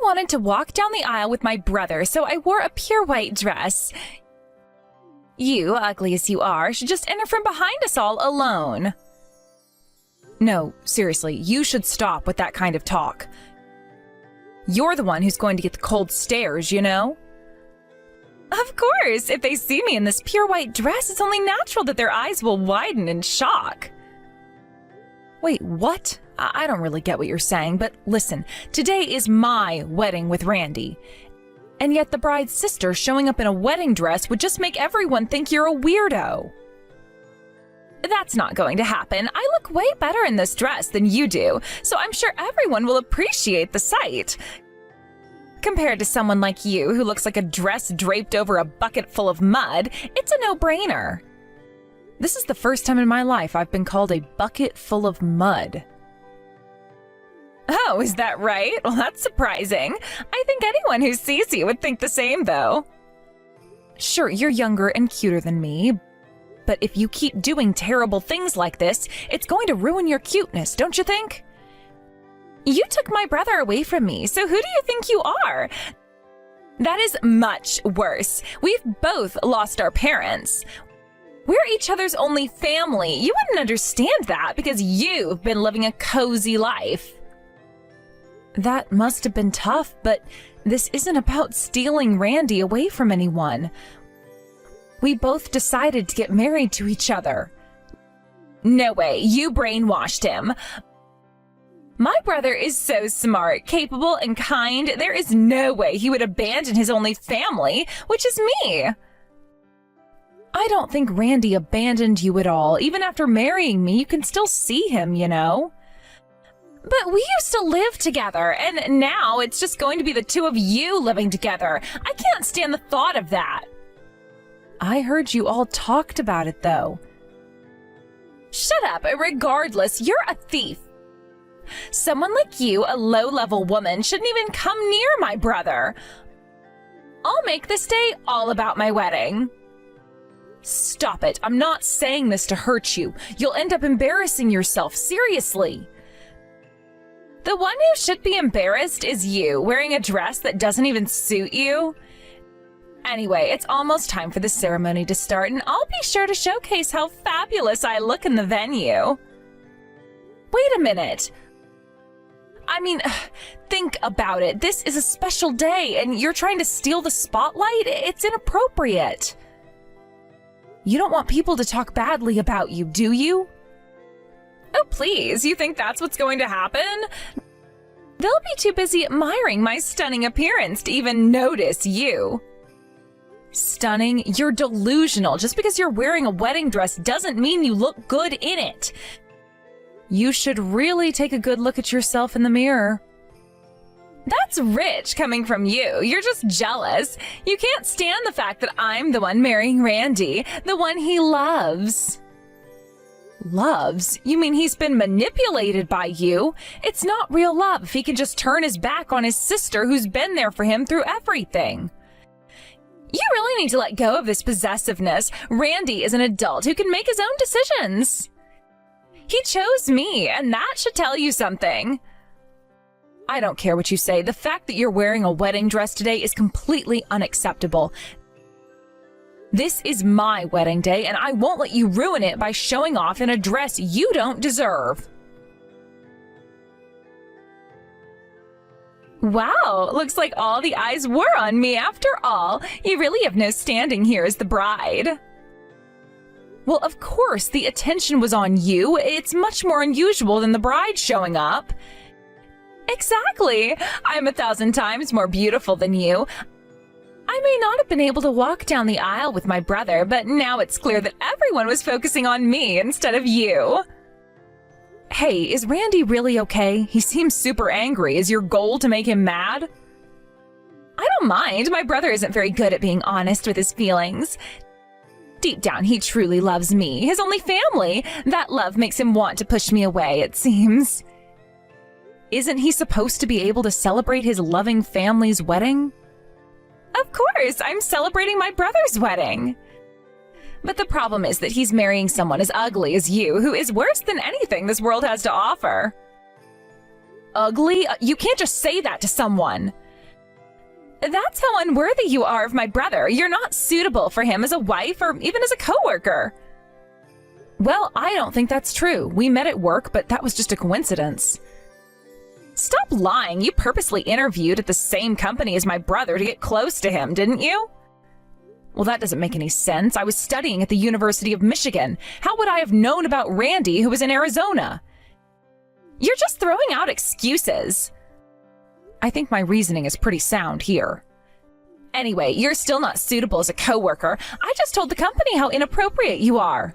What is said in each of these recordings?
wanted to walk down the aisle with my brother, so I wore a pure white dress. You, ugly as you are, should just enter from behind us all alone. No, seriously, you should stop with that kind of talk. You're the one who's going to get the cold stares, you know? Of course, if they see me in this pure white dress, it's only natural that their eyes will widen in shock. Wait, what? I don't really get what you're saying, but listen, today is my wedding with Randy. And yet the bride's sister showing up in a wedding dress would just make everyone think you're a weirdo. That's not going to happen. I look way better in this dress than you do, so I'm sure everyone will appreciate the sight. Compared to someone like you who looks like a dress draped over a bucket full of mud, it's a no-brainer. This is the first time in my life I've been called a bucket full of mud. Oh, is that right? Well, that's surprising. I think anyone who sees you would think the same, though. Sure, you're younger and cuter than me, but if you keep doing terrible things like this, it's going to ruin your cuteness, don't you think? You took my brother away from me, so who do you think you are? That is much worse. We've both lost our parents. We're each other's only family. You wouldn't understand that because you've been living a cozy life. That must have been tough, but this isn't about stealing Randy away from anyone. We both decided to get married to each other. No way, you brainwashed him. My brother is so smart, capable, and kind, there is no way he would abandon his only family, which is me. I don't think Randy abandoned you at all. Even after marrying me, you can still see him, you know? But we used to live together, and now it's just going to be the two of you living together. I can't stand the thought of that. I heard you all talked about it, though. Shut up. Regardless, you're a thief. Someone like you, a low-level woman, shouldn't even come near my brother. I'll make this day all about my wedding. Stop it. I'm not saying this to hurt you. You'll end up embarrassing yourself, seriously. The one who should be embarrassed is you, wearing a dress that doesn't even suit you. Anyway, it's almost time for the ceremony to start, and I'll be sure to showcase how fabulous I look in the venue. Wait a minute. I mean, think about it. This is a special day, and you're trying to steal the spotlight? It's inappropriate. You don't want people to talk badly about you, do you? Oh, please, you think that's what's going to happen? They'll be too busy admiring my stunning appearance to even notice you. Stunning? You're delusional. Just because you're wearing a wedding dress doesn't mean you look good in it. You should really take a good look at yourself in the mirror. That's rich coming from you. You're just jealous. You can't stand the fact that I'm the one marrying Randy, the one he loves. Loves? You mean he's been manipulated by you? It's not real love if he can just turn his back on his sister who's been there for him through everything. You really need to let go of this possessiveness. Randy is an adult who can make his own decisions. He chose me, and that should tell you something. I don't care what you say. The fact that you're wearing a wedding dress today is completely unacceptable. This is my wedding day, and I won't let you ruin it by showing off in a dress you don't deserve. Wow, looks like all the eyes were on me after all. You really have no standing here as the bride. Well, of course, the attention was on you. It's much more unusual than the bride showing up. Exactly. I'm 1,000 times more beautiful than you. I may not have been able to walk down the aisle with my brother, but now it's clear that everyone was focusing on me instead of you. Hey, is Randy really okay? He seems super angry. Is your goal to make him mad? I don't mind. My brother isn't very good at being honest with his feelings. Deep down, he truly loves me, his only family. That love makes him want to push me away, it seems. Isn't he supposed to be able to celebrate his loving family's wedding? Of course, I'm celebrating my brother's wedding. But the problem is that he's marrying someone as ugly as you, who is worse than anything this world has to offer. Ugly? You can't just say that to someone. That's how unworthy you are of my brother. You're not suitable for him as a wife or even as a coworker. Well, I don't think that's true. We met at work, but that was just a coincidence. Stop lying. You purposely interviewed at the same company as my brother to get close to him, didn't you? Well, that doesn't make any sense. I was studying at the University of Michigan. How would I have known about Randy, who was in Arizona? You're just throwing out excuses. I think my reasoning is pretty sound here. Anyway, you're still not suitable as a coworker. I just told the company how inappropriate you are.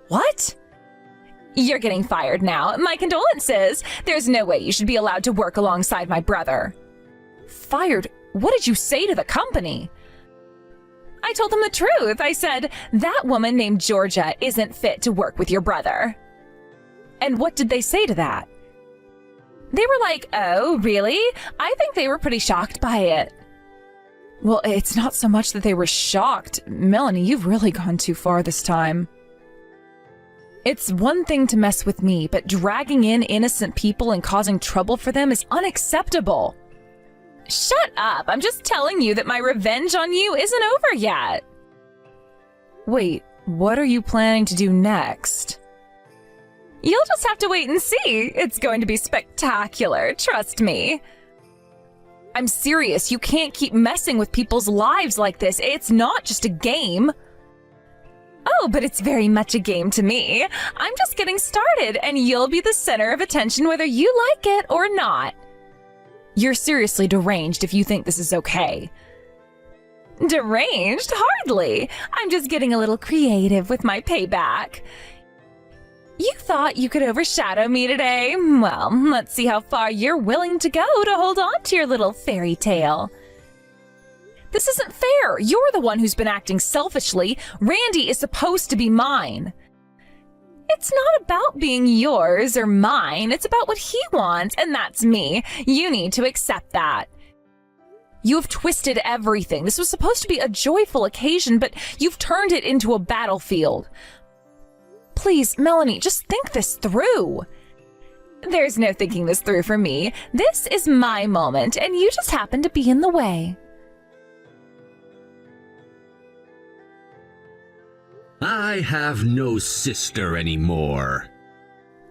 What? You're getting fired now. My condolences. There's no way you should be allowed to work alongside my brother. Fired? What did you say to the company? I told them the truth. I said, that woman named Georgia isn't fit to work with your brother. And what did they say to that? They were like, oh, really? I think they were pretty shocked by it. Well, it's not so much that they were shocked. Melanie, you've really gone too far this time. It's one thing to mess with me, but dragging in innocent people and causing trouble for them is unacceptable. Shut up. I'm just telling you that my revenge on you isn't over yet. Wait, what are you planning to do next? You'll just have to wait and see. It's going to be spectacular, trust me. I'm serious. You can't keep messing with people's lives like this. It's not just a game. Oh, but it's very much a game to me. I'm just getting started, and you'll be the center of attention whether you like it or not. You're seriously deranged if you think this is okay. Deranged? Hardly. I'm just getting a little creative with my payback. You thought you could overshadow me today? Well, let's see how far you're willing to go to hold on to your little fairy tale. This isn't fair. You're the one who's been acting selfishly. Randy is supposed to be mine. It's not about being yours or mine. It's about what he wants, and that's me. You need to accept that. You have twisted everything. This was supposed to be a joyful occasion, but you've turned it into a battlefield. Please, Melanie, just think this through. There's no thinking this through for me. This is my moment, and you just happen to be in the way. I have no sister anymore.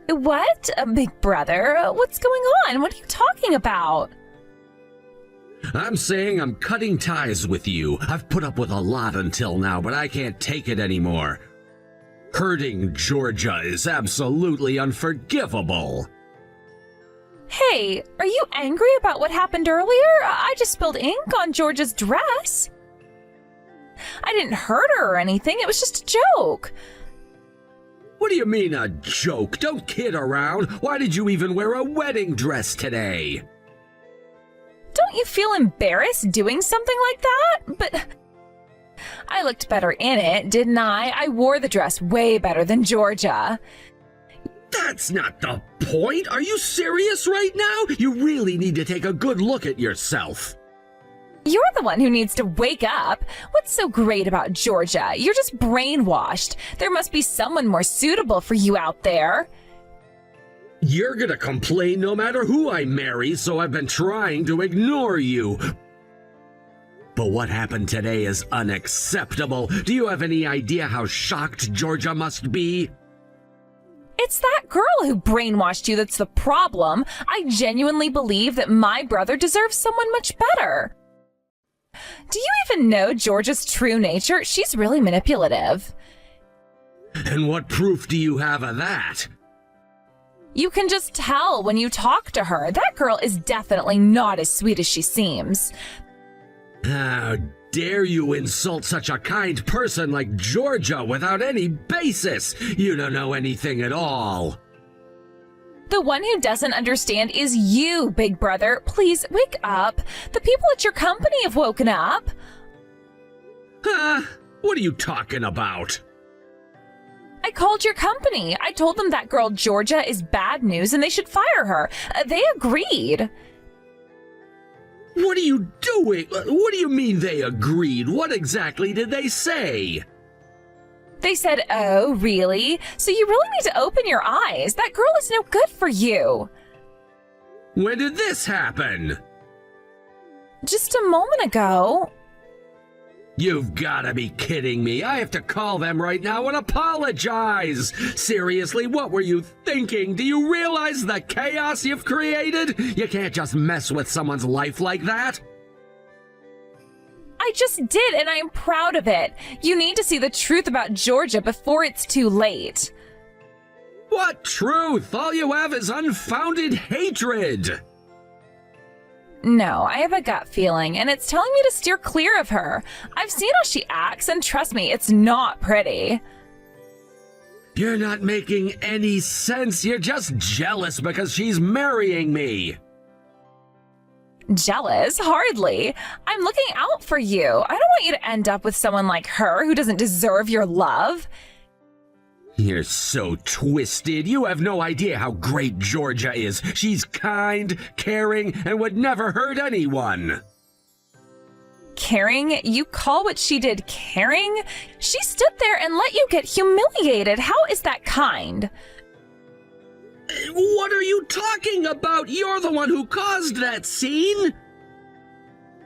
What? Big brother? What's going on? What are you talking about? I'm saying I'm cutting ties with you. I've put up with a lot until now, but I can't take it anymore. Hurting Georgia is absolutely unforgivable. Hey, are you angry about what happened earlier? I just spilled ink on Georgia's dress. I didn't hurt her or anything. It was just a joke. What do you mean a joke? Don't kid around. Why did you even wear a wedding dress today? Don't you feel embarrassed doing something like that? But I looked better in it, didn't I? I wore the dress way better than Georgia. That's not the point. Are you serious right now? You really need to take a good look at yourself. You're the one who needs to wake up. What's so great about Georgia? You're just brainwashed. There must be someone more suitable for you out there. You're gonna complain no matter who I marry, so I've been trying to ignore you. But what happened today is unacceptable. Do you have any idea how shocked Georgia must be? It's that girl who brainwashed you that's the problem. I genuinely believe that my brother deserves someone much better. Do you even know Georgia's true nature? She's really manipulative. And what proof do you have of that? You can just tell when you talk to her. That girl is definitely not as sweet as she seems. How dare you insult such a kind person like Georgia without any basis? You don't know anything at all. The one who doesn't understand is you, big brother. Please, wake up. The people at your company have woken up. What are you talking about? I called your company. I told them that girl Georgia is bad news and they should fire her. They agreed. What are you doing? What do you mean they agreed? What exactly did they say? They said, oh, really? So you really need to open your eyes. That girl is no good for you. When did this happen? just a moment ago. You've gotta be kidding me. I have to call them right now and apologize. Seriously, what were you thinking? Do you realize the chaos you've created? You can't just mess with someone's life like that. I just did, and I am proud of it. You need to see the truth about Georgia before it's too late. What truth? All you have is unfounded hatred. No, I have a gut feeling, and it's telling me to steer clear of her. I've seen how she acts, and trust me, it's not pretty. You're not making any sense. You're just jealous because she's marrying me. Jealous? Hardly. I'm looking out for you. I don't want you to end up with someone like her who doesn't deserve your love. You're so twisted. You have no idea how great Georgia is. She's kind, caring, and would never hurt anyone. Caring? You call what she did caring? She stood there and let you get humiliated. How is that kind? What are you talking about? You're the one who caused that scene.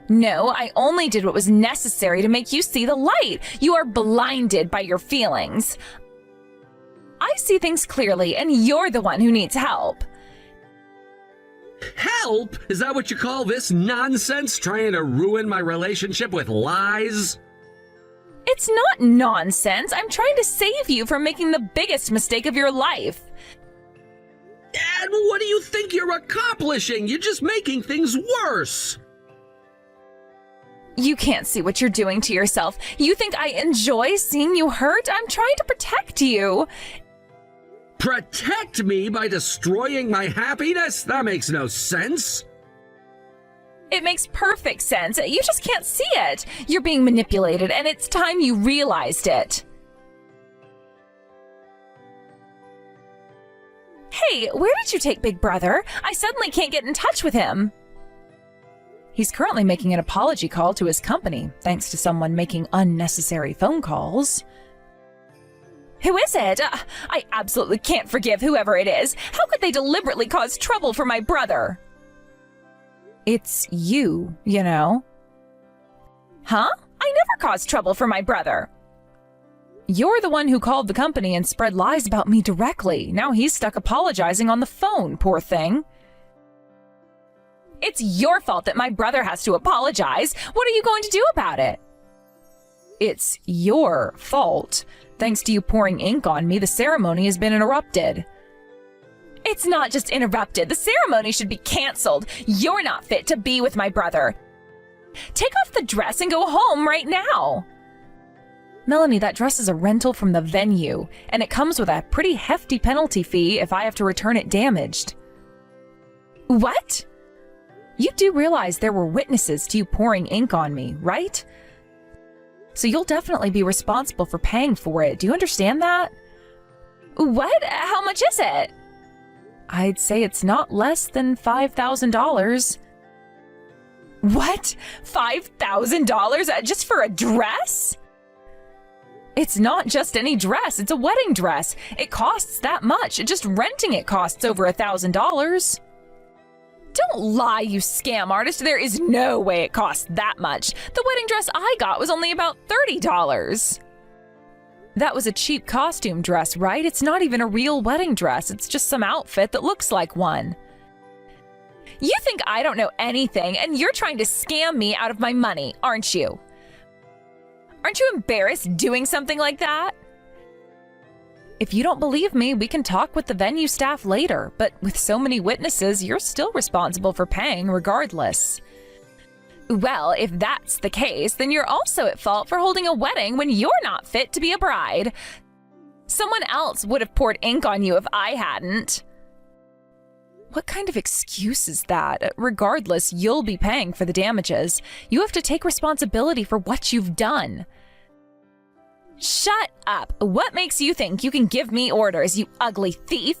No, I only did what was necessary to make you see the light. You are blinded by your feelings. I see things clearly, and you're the one who needs help. Help? Is that what you call this nonsense? Trying to ruin my relationship with lies? It's not nonsense. I'm trying to save you from making the biggest mistake of your life. And what do you think you're accomplishing? You're just making things worse. You can't see what you're doing to yourself. You think I enjoy seeing you hurt? I'm trying to protect you. Protect me by destroying my happiness? That makes no sense. It makes perfect sense. You just can't see it. You're being manipulated, and it's time you realized it. Hey, where did you take Big Brother? I suddenly can't get in touch with him. He's currently making an apology call to his company, thanks to someone making unnecessary phone calls. Who is it? I absolutely can't forgive whoever it is. How could they deliberately cause trouble for my brother? It's you, you know. Huh? I never caused trouble for my brother. You're the one who called the company and spread lies about me directly. Now he's stuck apologizing on the phone, poor thing. It's your fault that my brother has to apologize. What are you going to do about it? It's your fault. Thanks to you pouring ink on me, the ceremony has been interrupted. It's not just interrupted. The ceremony should be canceled. You're not fit to be with my brother. Take off the dress and go home right now. Melanie, that dress is a rental from the venue, and it comes with a pretty hefty penalty fee if I have to return it damaged. What? You do realize there were witnesses to you pouring ink on me, right? So you'll definitely be responsible for paying for it. Do you understand that? What? How much is it? I'd say it's not less than $5,000. What? $5,000 just for a dress? It's not just any dress, it's a wedding dress. It costs that much. Just renting it costs over $1,000. Don't lie, you scam artist. There is no way it costs that much. The wedding dress I got was only about $30. That was a cheap costume dress, right? It's not even a real wedding dress. It's just some outfit that looks like one. You think I don't know anything, and you're trying to scam me out of my money, aren't you? Aren't you embarrassed doing something like that? If you don't believe me, we can talk with the venue staff later, but with so many witnesses, you're still responsible for paying regardless. Well, if that's the case, then you're also at fault for holding a wedding when you're not fit to be a bride. Someone else would have poured ink on you if I hadn't. What kind of excuse is that? Regardless, you'll be paying for the damages. You have to take responsibility for what you've done. Shut up! What makes you think you can give me orders, you ugly thief?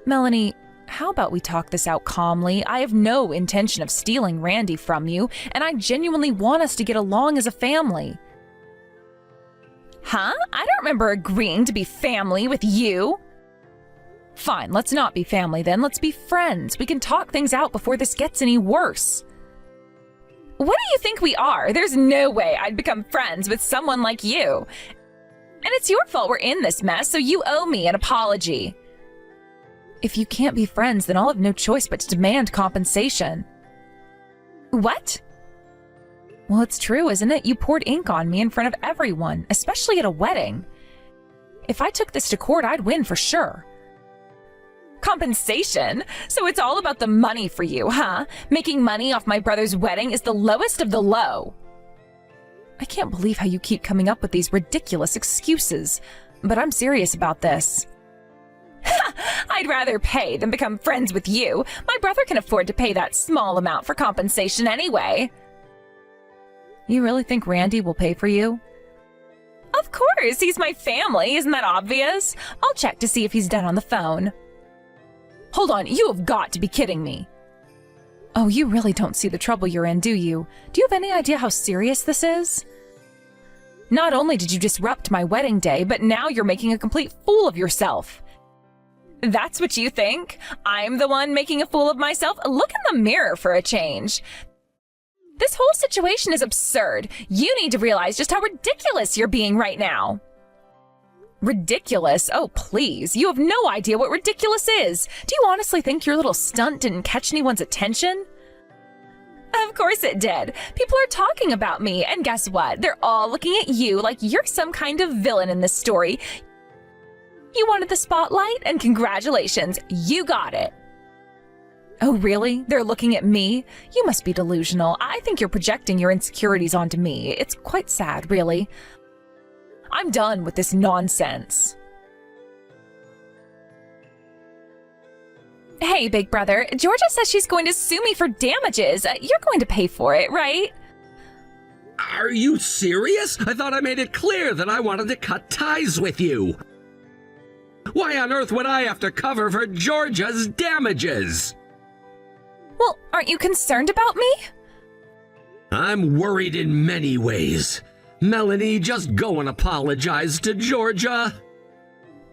Melanie, how about we talk this out calmly? I have no intention of stealing Randy from you, and I genuinely want us to get along as a family. Huh? I don't remember agreeing to be family with you. Fine, let's not be family then. Let's be friends. We can talk things out before this gets any worse. What do you think we are? There's no way I'd become friends with someone like you. And it's your fault we're in this mess, so you owe me an apology. If you can't be friends, then I'll have no choice but to demand compensation. What? Well, it's true, isn't it? You poured ink on me in front of everyone, especially at a wedding. If I took this to court, I'd win for sure. Compensation? So it's all about the money for you, huh? Making money off my brother's wedding is the lowest of the low. I can't believe how you keep coming up with these ridiculous excuses, but I'm serious about this. I'd rather pay than become friends with you. My brother can afford to pay that small amount for compensation anyway. You really think Randy will pay for you? Of course, he's my family, isn't that obvious? I'll check to see if he's done on the phone. Hold on, you have got to be kidding me. Oh, you really don't see the trouble you're in, do you? Do you have any idea how serious this is? Not only did you disrupt my wedding day, but now you're making a complete fool of yourself. That's what you think? I'm the one making a fool of myself? Look in the mirror for a change. This whole situation is absurd. You need to realize just how ridiculous you're being right now. Ridiculous? Oh, please. You have no idea what ridiculous is. Do you honestly think your little stunt didn't catch anyone's attention? Of course it did. People are talking about me, and guess what? They're all looking at you like you're some kind of villain in this story. You wanted the spotlight, and congratulations, you got it. Oh, really? They're looking at me? You must be delusional. I think you're projecting your insecurities onto me. It's quite sad, really. I'm done with this nonsense. Hey, big brother, Georgia says she's going to sue me for damages. You're going to pay for it, right? Are you serious? I thought I made it clear that I wanted to cut ties with you. Why on earth would I have to cover for Georgia's damages? Well, aren't you concerned about me? I'm worried in many ways. Melanie, just go and apologize to Georgia.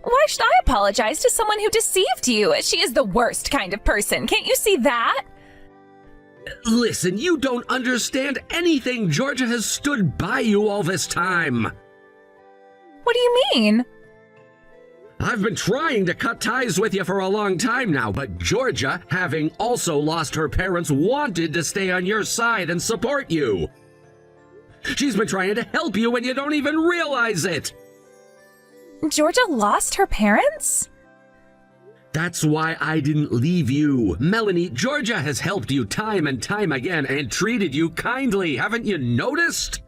Why should I apologize to someone who deceived you? She is the worst kind of person. Can't you see that? Listen, you don't understand anything. Georgia has stood by you all this time. What do you mean? I've been trying to cut ties with you for a long time now, but Georgia, having also lost her parents, wanted to stay on your side and support you. She's been trying to help you and you don't even realize it. Georgia lost her parents? That's why I didn't leave you. Melanie, Georgia has helped you time and time again and treated you kindly. Haven't you noticed?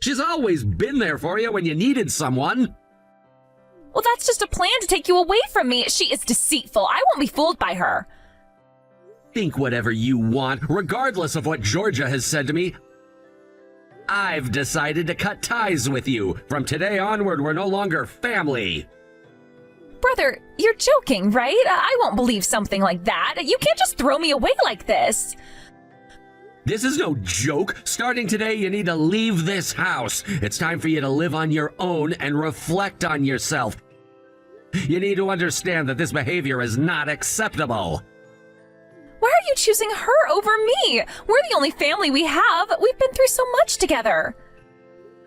She's always been there for you when you needed someone. Well, that's just a plan to take you away from me. She is deceitful. I won't be fooled by her. Think whatever you want, regardless of what Georgia has said to me. I've decided to cut ties with you. From today onward, we're no longer family. Brother, you're joking, right? I won't believe something like that. You can't just throw me away like this. This is no joke. Starting today, you need to leave this house. It's time for you to live on your own and reflect on yourself. You need to understand that this behavior is not acceptable. Why are you choosing her over me? We're the only family we have. We've been through so much together.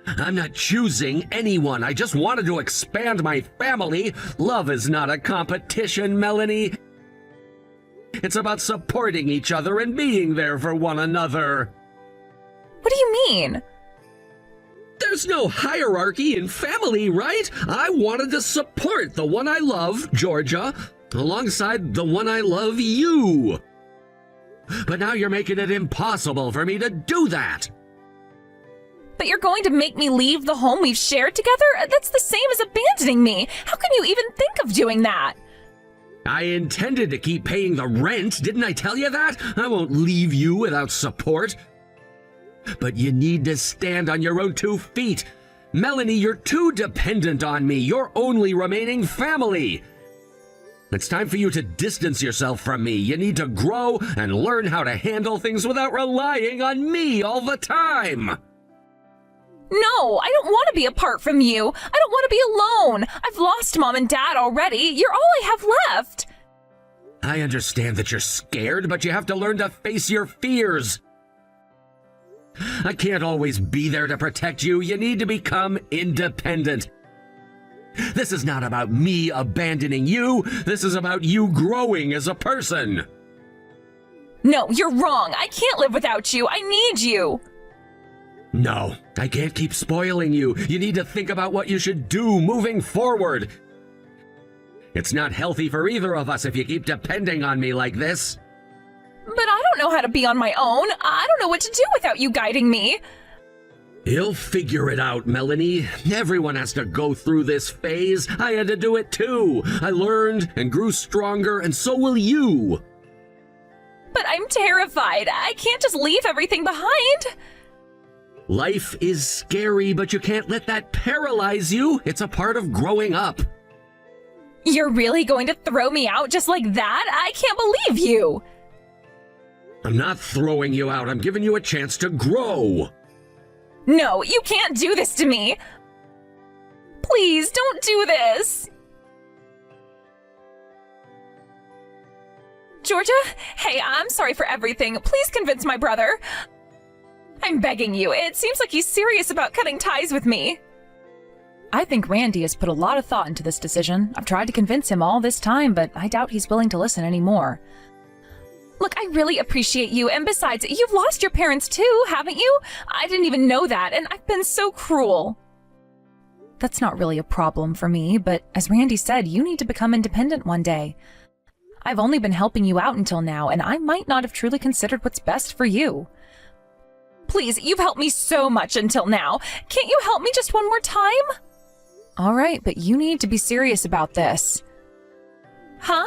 I'm not choosing anyone. I just wanted to expand my family. Love is not a competition, Melanie. It's about supporting each other and being there for one another. What do you mean? There's no hierarchy in family, right? I wanted to support the one I love, Georgia, alongside the one I love, you. But now you're making it impossible for me to do that. But you're going to make me leave the home we've shared together? That's the same as abandoning me. How can you even think of doing that? I intended to keep paying the rent, didn't I tell you that? I won't leave you without support. But you need to stand on your own 2 feet. Melanie, you're too dependent on me, your only remaining family. It's time for you to distance yourself from me. You need to grow and learn how to handle things without relying on me all the time. No, I don't want to be apart from you. I don't want to be alone. I've lost Mom and Dad already. You're all I have left. I understand that you're scared, but you have to learn to face your fears. I can't always be there to protect you. You need to become independent. This is not about me abandoning you. This is about you growing as a person. No, you're wrong. I can't live without you. I need you. No, I can't keep spoiling you. You need to think about what you should do moving forward. It's not healthy for either of us if you keep depending on me like this. But I don't know how to be on my own. I don't know what to do without you guiding me. You'll figure it out, Melanie. Everyone has to go through this phase. I had to do it too. I learned and grew stronger, and so will you. But I'm terrified. I can't just leave everything behind. Life is scary, but you can't let that paralyze you. It's a part of growing up. You're really going to throw me out just like that? I can't believe you. I'm not throwing you out. I'm giving you a chance to grow. No, you can't do this to me. Please, don't do this. Georgia? Hey, I'm sorry for everything. Please convince my brother. I'm begging you. It seems like he's serious about cutting ties with me. I think Randy has put a lot of thought into this decision. I've tried to convince him all this time, but I doubt he's willing to listen anymore. Look, I really appreciate you, and besides, you've lost your parents too, haven't you? I didn't even know that, and I've been so cruel. That's not really a problem for me, but as Randy said, you need to become independent one day. I've only been helping you out until now, and I might not have truly considered what's best for you. Please, you've helped me so much until now. Can't you help me just one more time? All right, but you need to be serious about this. Huh?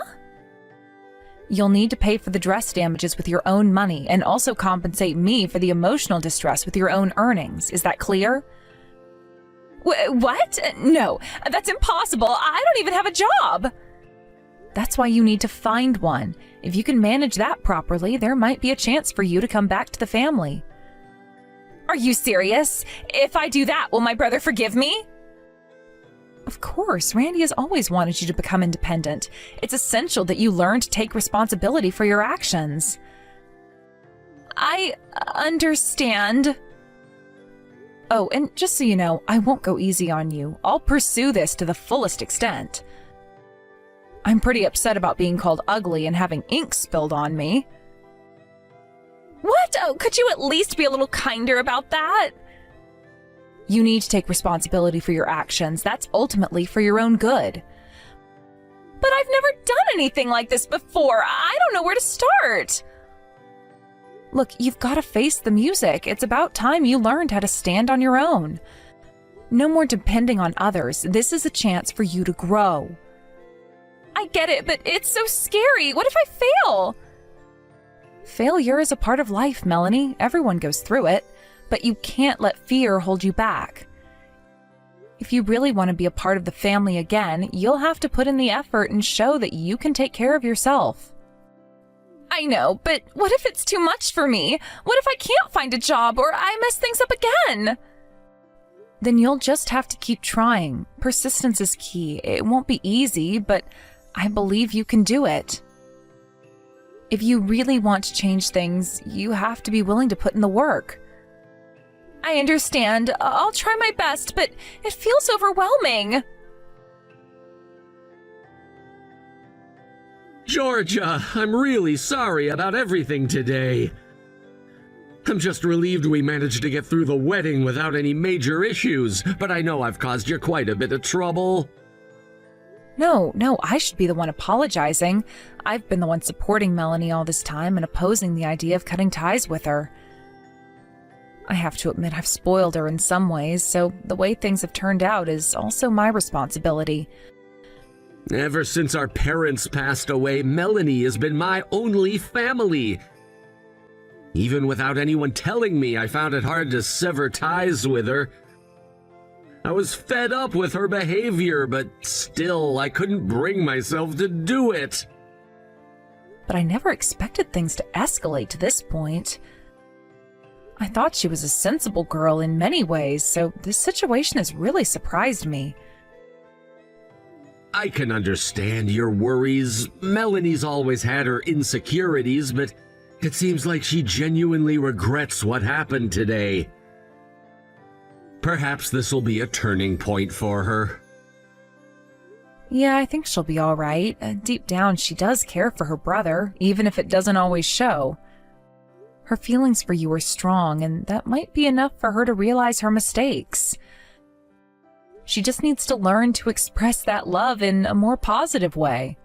You'll need to pay for the dress damages with your own money and also compensate me for the emotional distress with your own earnings. Is that clear? What? No, that's impossible. I don't even have a job. That's why you need to find one. If you can manage that properly, there might be a chance for you to come back to the family. Are you serious? If I do that, will my brother forgive me? Of course, Randy has always wanted you to become independent. It's essential that you learn to take responsibility for your actions. I understand. Oh, and just so you know, I won't go easy on you. I'll pursue this to the fullest extent. I'm pretty upset about being called ugly and having ink spilled on me. What? Oh, could you at least be a little kinder about that? You need to take responsibility for your actions. That's ultimately for your own good. But I've never done anything like this before. I don't know where to start. Look, you've got to face the music. It's about time you learned how to stand on your own. No more depending on others. This is a chance for you to grow. I get it, but it's so scary. What if I fail? Failure is a part of life, Melanie. Everyone goes through it. But you can't let fear hold you back. If you really want to be a part of the family again, you'll have to put in the effort and show that you can take care of yourself. I know, but what if it's too much for me? What if I can't find a job or I mess things up again? Then you'll just have to keep trying. Persistence is key. It won't be easy, but I believe you can do it. If you really want to change things, you have to be willing to put in the work. I understand. I'll try my best, but it feels overwhelming. Georgia, I'm really sorry about everything today. I'm just relieved we managed to get through the wedding without any major issues, but I know I've caused you quite a bit of trouble. No, I should be the one apologizing. I've been the one supporting Melanie all this time and opposing the idea of cutting ties with her. I have to admit I've spoiled her in some ways, so the way things have turned out is also my responsibility. Ever since our parents passed away, Melanie has been my only family. Even without anyone telling me, I found it hard to sever ties with her. I was fed up with her behavior, but still, I couldn't bring myself to do it. But I never expected things to escalate to this point. I thought she was a sensible girl in many ways, so this situation has really surprised me. I can understand your worries. Melanie's always had her insecurities, but It seems like she genuinely regrets what happened today. Perhaps this will be a turning point for her. Yeah, I think she'll be all right. Deep down, she does care for her brother, even if it doesn't always show. Her feelings for you are strong, and that might be enough for her to realize her mistakes. She just needs to learn to express that love in a more positive way.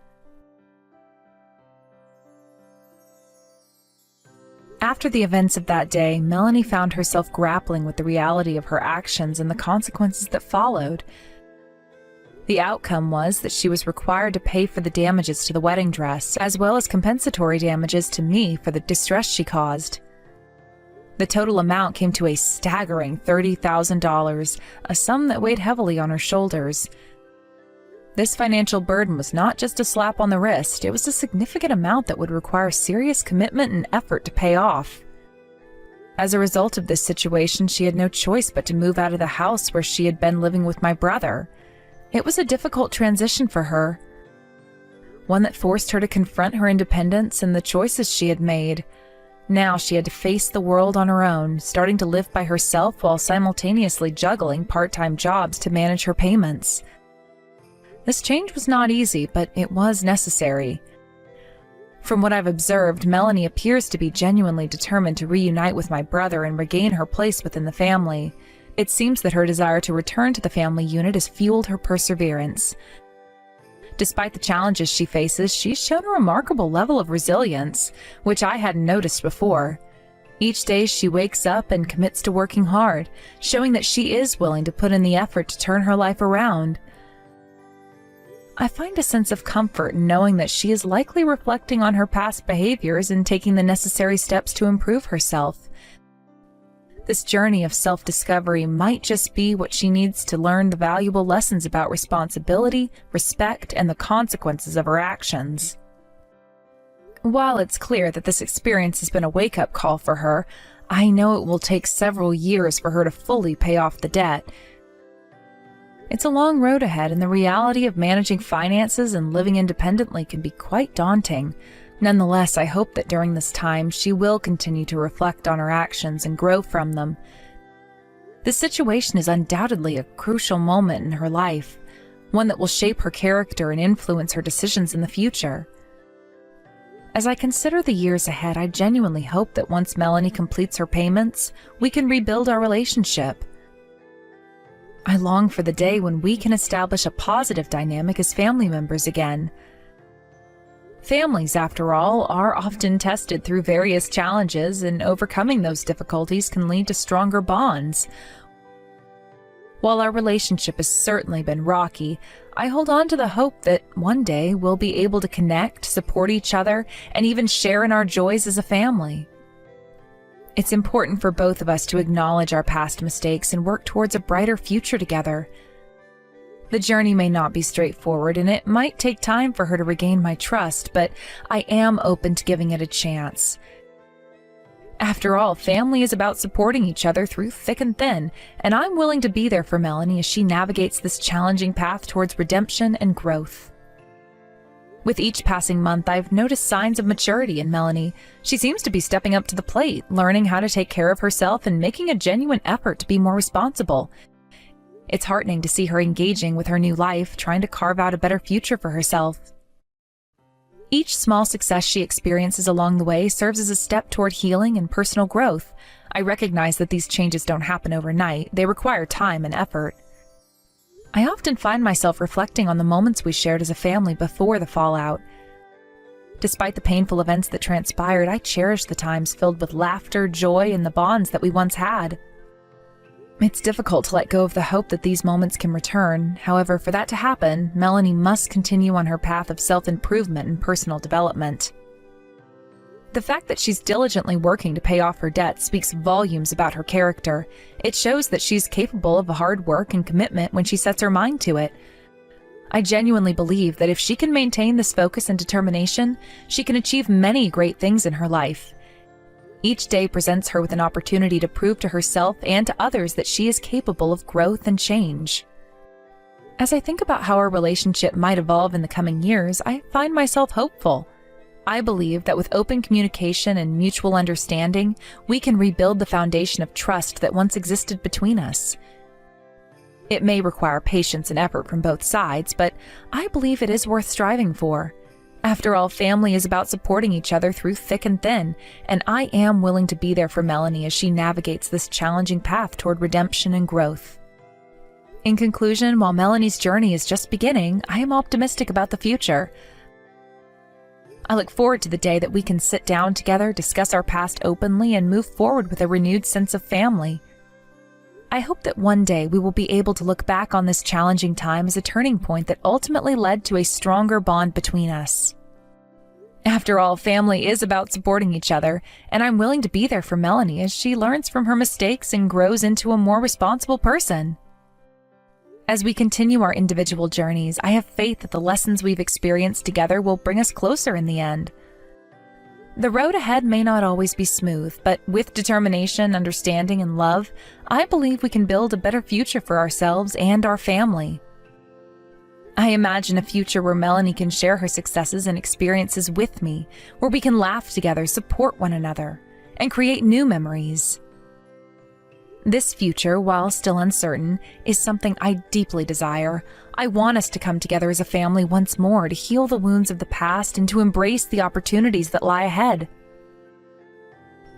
After the events of that day, Melanie found herself grappling with the reality of her actions and the consequences that followed. The outcome was that she was required to pay for the damages to the wedding dress, as well as compensatory damages to me for the distress she caused. The total amount came to a staggering $30,000, a sum that weighed heavily on her shoulders. This financial burden was not just a slap on the wrist, it was a significant amount that would require serious commitment and effort to pay off. As a result of this situation, she had no choice but to move out of the house where she had been living with my brother. It was a difficult transition for her, one that forced her to confront her independence and the choices she had made. Now she had to face the world on her own, starting to live by herself while simultaneously juggling part-time jobs to manage her payments. This change was not easy, but it was necessary. From what I've observed, Melanie appears to be genuinely determined to reunite with my brother and regain her place within the family. It seems that her desire to return to the family unit has fueled her perseverance. Despite the challenges she faces, she's shown a remarkable level of resilience, which I hadn't noticed before. Each day she wakes up and commits to working hard, showing that she is willing to put in the effort to turn her life around. I find a sense of comfort in knowing that she is likely reflecting on her past behaviors and taking the necessary steps to improve herself. This journey of self-discovery might just be what she needs to learn the valuable lessons about responsibility, respect, and the consequences of her actions. While it's clear that this experience has been a wake-up call for her, I know it will take several years for her to fully pay off the debt. It's a long road ahead, and the reality of managing finances and living independently can be quite daunting. Nonetheless, I hope that during this time she will continue to reflect on her actions and grow from them. This situation is undoubtedly a crucial moment in her life, one that will shape her character and influence her decisions in the future. As I consider the years ahead, I genuinely hope that once Melanie completes her payments, we can rebuild our relationship. I long for the day when we can establish a positive dynamic as family members again. Families, after all, are often tested through various challenges, and overcoming those difficulties can lead to stronger bonds. While our relationship has certainly been rocky, I hold on to the hope that one day we'll be able to connect, support each other, and even share in our joys as a family. It's important for both of us to acknowledge our past mistakes and work towards a brighter future together. The journey may not be straightforward, and it might take time for her to regain my trust, but I am open to giving it a chance. After all, family is about supporting each other through thick and thin, and I'm willing to be there for Melanie as she navigates this challenging path towards redemption and growth. With each passing month, I've noticed signs of maturity in Melanie. She seems to be stepping up to the plate, learning how to take care of herself and making a genuine effort to be more responsible. It's heartening to see her engaging with her new life, trying to carve out a better future for herself. Each small success she experiences along the way serves as a step toward healing and personal growth. I recognize that these changes don't happen overnight. They require time and effort. I often find myself reflecting on the moments we shared as a family before the fallout. Despite the painful events that transpired, I cherish the times filled with laughter, joy, and the bonds that we once had. It's difficult to let go of the hope that these moments can return. However, for that to happen, Melanie must continue on her path of self-improvement and personal development. The fact that she's diligently working to pay off her debt speaks volumes about her character. It shows that she's capable of hard work and commitment when she sets her mind to it. I genuinely believe that if she can maintain this focus and determination, she can achieve many great things in her life. Each day presents her with an opportunity to prove to herself and to others that she is capable of growth and change. As I think about how our relationship might evolve in the coming years, I find myself hopeful. I believe that with open communication and mutual understanding, we can rebuild the foundation of trust that once existed between us. It may require patience and effort from both sides, but I believe it is worth striving for. After all, family is about supporting each other through thick and thin, and I am willing to be there for Melanie as she navigates this challenging path toward redemption and growth. In conclusion, while Melanie's journey is just beginning, I am optimistic about the future. I look forward to the day that we can sit down together, discuss our past openly, and move forward with a renewed sense of family. I hope that one day we will be able to look back on this challenging time as a turning point that ultimately led to a stronger bond between us. After all, family is about supporting each other, and I'm willing to be there for Melanie as she learns from her mistakes and grows into a more responsible person. As we continue our individual journeys, I have faith that the lessons we've experienced together will bring us closer in the end. The road ahead may not always be smooth, but with determination, understanding, and love, I believe we can build a better future for ourselves and our family. I imagine a future where Melanie can share her successes and experiences with me, where we can laugh together, support one another, and create new memories. This future, while still uncertain, is something I deeply desire. I want us to come together as a family once more to heal the wounds of the past and to embrace the opportunities that lie ahead.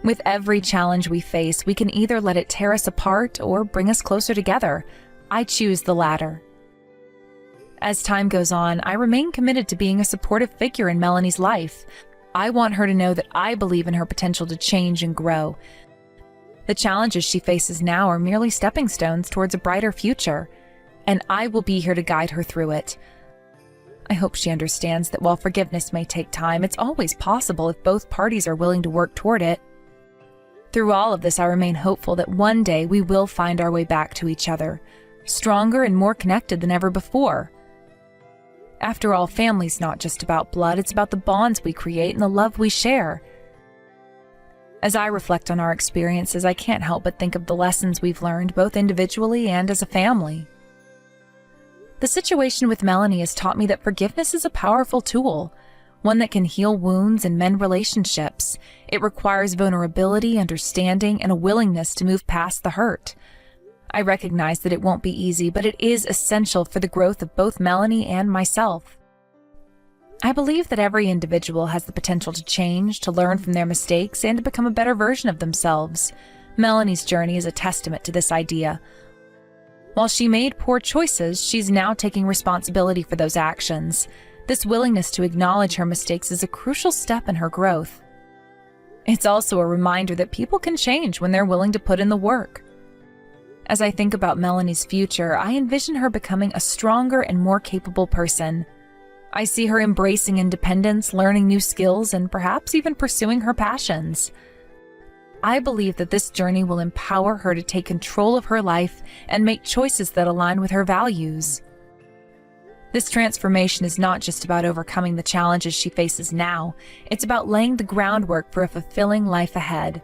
With every challenge we face, we can either let it tear us apart or bring us closer together. I choose the latter. As time goes on, I remain committed to being a supportive figure in Melanie's life. I want her to know that I believe in her potential to change and grow. The challenges she faces now are merely stepping stones towards a brighter future, and I will be here to guide her through it. I hope she understands that while forgiveness may take time, it's always possible if both parties are willing to work toward it. Through all of this, I remain hopeful that one day we will find our way back to each other, stronger and more connected than ever before. After all, family's not just about blood, it's about the bonds we create and the love we share. As I reflect on our experiences, I can't help but think of the lessons we've learned both individually and as a family. The situation with Melanie has taught me that forgiveness is a powerful tool, one that can heal wounds and mend relationships. It requires vulnerability, understanding, and a willingness to move past the hurt. I recognize that it won't be easy, but it is essential for the growth of both Melanie and myself. I believe that every individual has the potential to change, to learn from their mistakes, and to become a better version of themselves. Melanie's journey is a testament to this idea. While she made poor choices, she's now taking responsibility for those actions. This willingness to acknowledge her mistakes is a crucial step in her growth. It's also a reminder that people can change when they're willing to put in the work. As I think about Melanie's future, I envision her becoming a stronger and more capable person. I see her embracing independence, learning new skills, and perhaps even pursuing her passions. I believe that this journey will empower her to take control of her life and make choices that align with her values. This transformation is not just about overcoming the challenges she faces now, it's about laying the groundwork for a fulfilling life ahead.